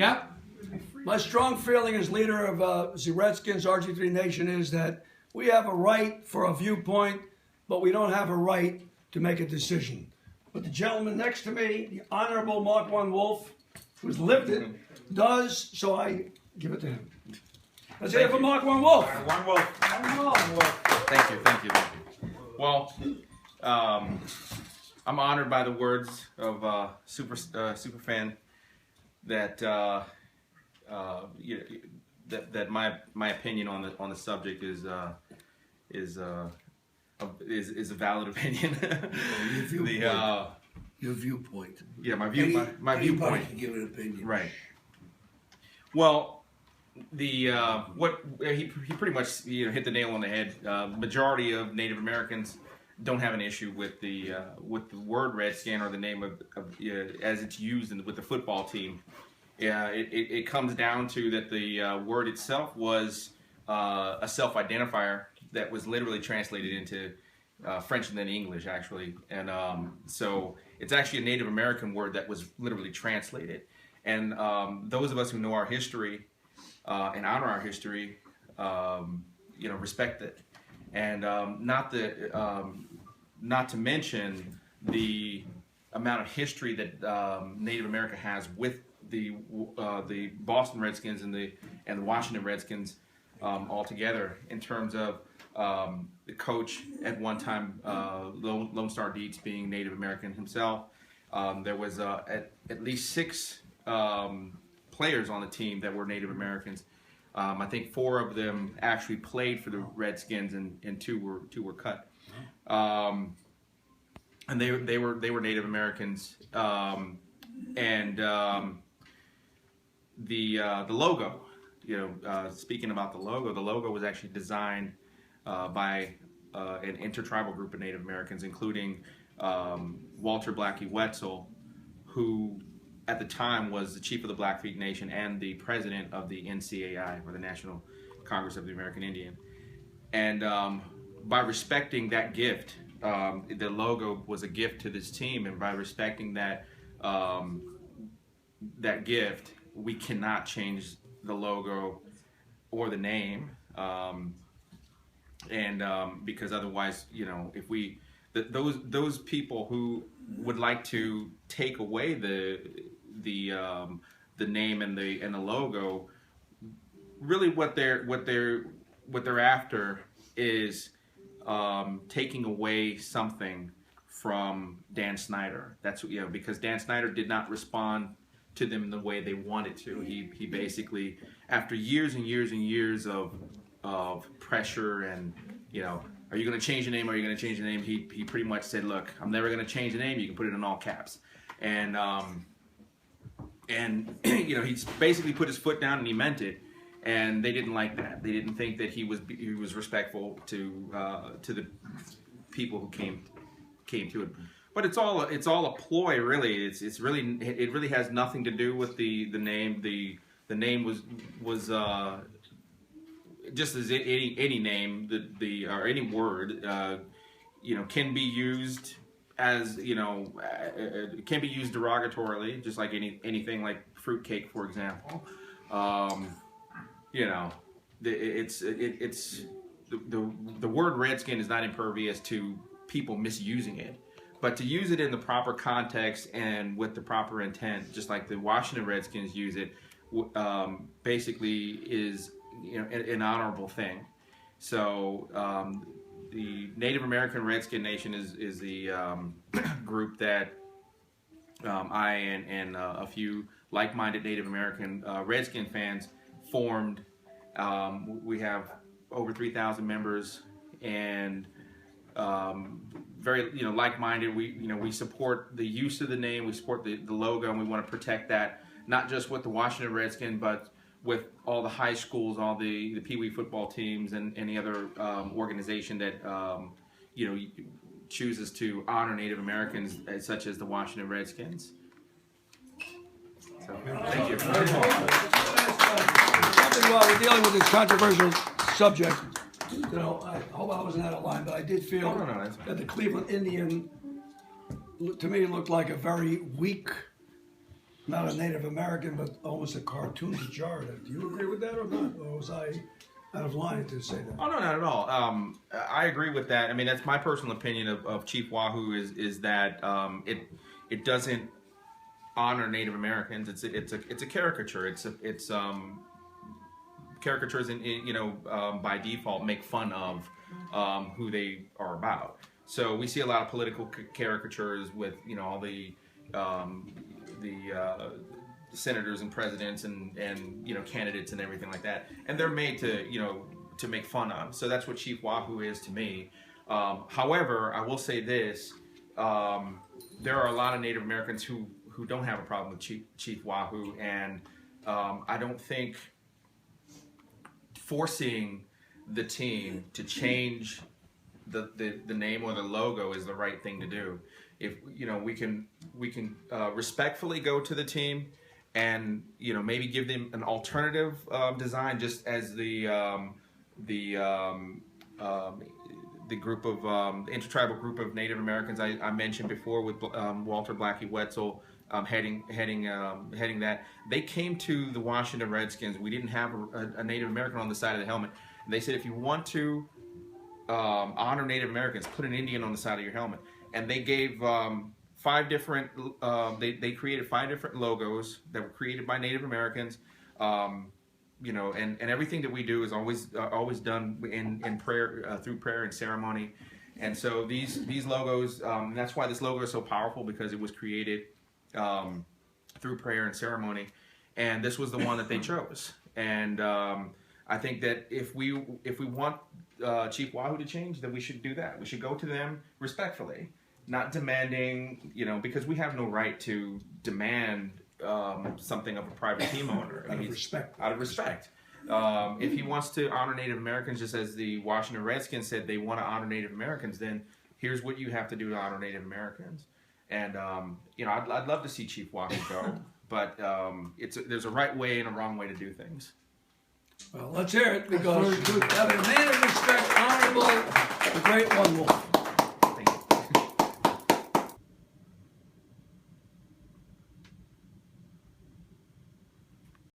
Yeah. My strong feeling as leader of the Redskins RG3 Nation is that we have a right for a viewpoint, but we don't have a right to make a decision. But the gentleman next to me, the Honorable Mark One Wolf, who's lived it, does, so I give it to him. Let's hear it for Mark One Wolf. One Wolf. Thank you. Well, I'm honored by the words of super fan that that my opinion on the subject is a valid opinion. Your viewpoint. Yeah, my viewpoint. Anybody can give an opinion. Right. Well, what he pretty much hit the nail on the head. Majority of Native Americans don't have an issue with the word Redskin or the name of as it's used with the football team. Yeah, it comes down to that the word itself was a self-identifier that was literally translated into French and then English, actually. And so it's actually a Native American word that was literally translated. And those of us who know our history and honor our history, respect it. And not to mention the amount of history that Native America has with the Boston Redskins and the Washington Redskins all together, in terms of the coach at one time, Lone Star Dietz, being Native American himself. There was at least 6 players on the team that were Native Americans. I think 4 of them actually played for the Redskins, and 2 were cut. And they were Native Americans. The logo, speaking about the logo was actually designed by an intertribal group of Native Americans, including Walter Blackie Wetzel, who at the time was the chief of the Blackfeet Nation and the president of the NCAI, or the National Congress of the American Indian. And by respecting that gift, the logo was a gift to this team, and by respecting that that gift, we cannot change the logo or the name, because otherwise, if those people who would like to take away the name and the logo, really what they're after is taking away something from Dan Snyder. That's because Dan Snyder did not respond to them the way they wanted to. He basically, after years and years and years of pressure and are you going to change the name? Are you going to change the name? He pretty much said, look, I'm never going to change the name. You can put it in all caps. And he basically put his foot down, and he meant it. And they didn't like that. They didn't think that he was respectful to the people who came to it. But it's all a ploy, really. It really has nothing to do with the name. The name was just as any name, or any word, can be used as it can be used derogatorily, just like anything like fruitcake, for example. The word Redskin is not impervious to people misusing it, but to use it in the proper context and with the proper intent, just like the Washington Redskins use it, basically is an honorable thing. So the Native American Redskin Nation is the group that I and a few like-minded Native American Redskin fans formed. We have over 3,000 members, and very like-minded. We support the use of the name, we support the logo, and we want to protect that, not just with the Washington Redskins, but with all the high schools, all the Pee Wee football teams, and any other organization that chooses to honor Native Americans, such as the Washington Redskins. So, thank you. While we're dealing with this controversial subject, I hope I wasn't out of line, but I did feel that the Cleveland Indian, to me, looked like a very weak not a Native American, but almost a cartoon pejorative. Do you agree with that or not? Or was I out of line to say that? Oh, no, not at all. I agree with that. I mean, that's my personal opinion of Chief Wahoo is that it doesn't honor Native Americans. It's a caricature. It's caricatures by default make fun of who they are about. So we see a lot of political caricatures with all the senators and presidents and candidates and everything like that, and they're made to make fun of. So that's what Chief Wahoo is to me. However, I will say this: there are a lot of Native Americans who don't have a problem with Chief Wahoo, and I don't think forcing the team to change the name or the logo is the right thing to do. If we can respectfully go to the team and maybe give them an alternative design, just as the group of the intertribal group of Native Americans I mentioned before with Walter Blackie Wetzel heading that. They came to the Washington Redskins. We didn't have a Native American on the side of the helmet. And they said, if you want to honor Native Americans, put an Indian on the side of your helmet. And they gave 5 different. They created 5 different logos that were created by Native Americans. And everything that we do is always done in prayer, through prayer and ceremony. And so these logos, and that's why this logo is so powerful, because it was created through prayer and ceremony. And this was the one that they chose. And I think that if we want Chief Wahoo to change, then we should do that. We should go to them respectfully, not demanding, because we have no right to demand something of a private team owner. Out of respect. Out of respect. If he wants to honor Native Americans, just as the Washington Redskins said they want to honor Native Americans, then here's what you have to do to honor Native Americans. And I'd love to see Chief Wahoo go, but there's a right way and a wrong way to do things. Well, let's hear it, because having a man of respect, honorable, the great one wolf.